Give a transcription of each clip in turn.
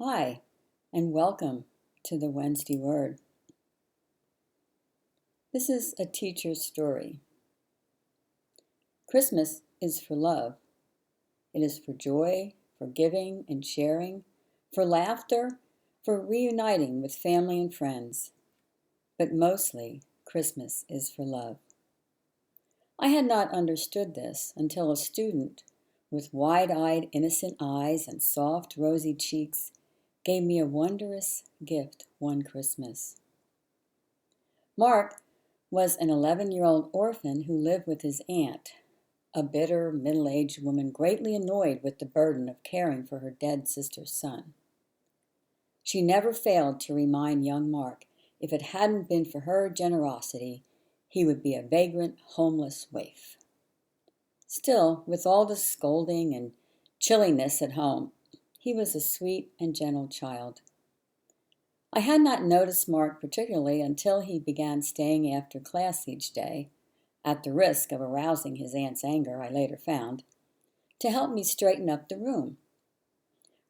Hi, and welcome to the Wednesday Word. This is a teacher's story. Christmas is for love. It is for joy, for giving and sharing, for laughter, for reuniting with family and friends. But mostly, Christmas is for love. I had not understood this until a student with wide-eyed, innocent eyes and soft, rosy cheeks gave me a wondrous gift one Christmas. Mark was an 11-year-old orphan who lived with his aunt, a bitter, middle-aged woman greatly annoyed with the burden of caring for her dead sister's son. She never failed to remind young Mark if it hadn't been for her generosity, he would be a vagrant, homeless waif. Still, with all the scolding and chilliness at home, he was a sweet and gentle child. I had not noticed Mark particularly until he began staying after class each day, at the risk of arousing his aunt's anger, I later found, to help me straighten up the room.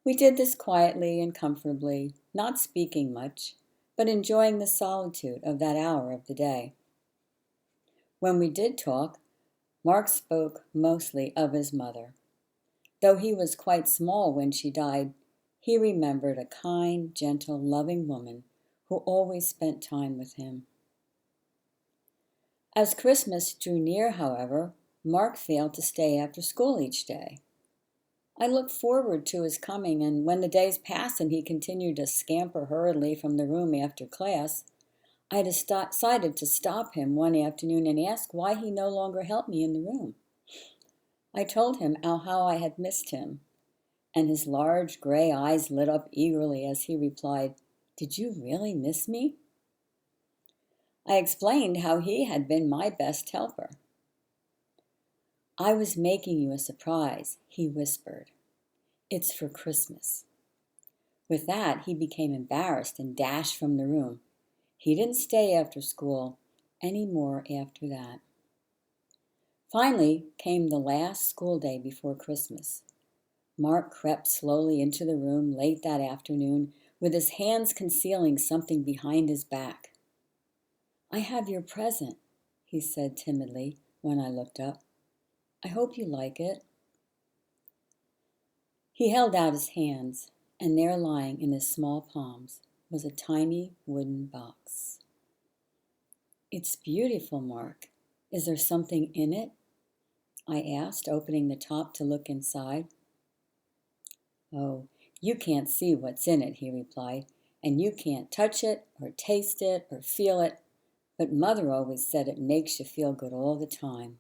We did this quietly and comfortably, not speaking much, but enjoying the solitude of that hour of the day. When we did talk, Mark spoke mostly of his mother. Though he was quite small when she died, he remembered a kind, gentle, loving woman who always spent time with him. As Christmas drew near, however, Mark failed to stay after school each day. I looked forward to his coming, and when the days passed and he continued to scamper hurriedly from the room after class, I decided to stop him one afternoon and ask why he no longer helped me in the room. I told him how I had missed him, and his large gray eyes lit up eagerly as he replied, "Did you really miss me?" I explained how he had been my best helper. "I was making you a surprise," he whispered. "It's for Christmas." With that, he became embarrassed and dashed from the room. He didn't stay after school any more after that. Finally came the last school day before Christmas. Mark crept slowly into the room late that afternoon, with his hands concealing something behind his back. "I have your present," he said timidly when I looked up. "I hope you like it." He held out his hands, and there lying in his small palms was a tiny wooden box. "It's beautiful, Mark. Is there something in it?" I asked, opening the top to look inside. "Oh, you can't see what's in it," he replied, "and you can't touch it or taste it or feel it, but Mother always said it makes you feel good all the time,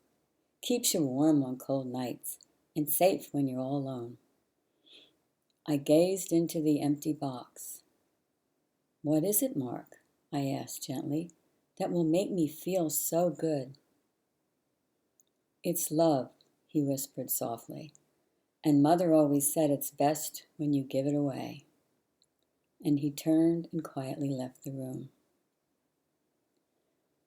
keeps you warm on cold nights, and safe when you're all alone." I gazed into the empty box. "What is it, Mark?" I asked gently, "that will make me feel so good?" "It's love," he whispered softly, "and Mother always said it's best when you give it away." And he turned and quietly left the room.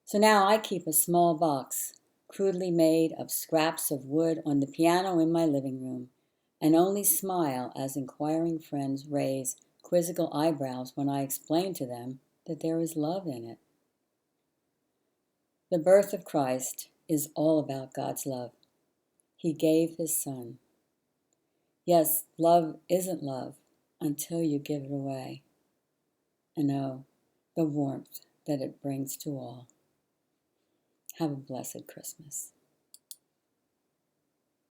So now I keep a small box, crudely made of scraps of wood, on the piano in my living room, and only smile as inquiring friends raise quizzical eyebrows when I explain to them that there is love in it. The birth of Christ is all about God's love. He gave his Son. Yes, love isn't love until you give it away. And oh, the warmth that it brings to all. Have a blessed Christmas.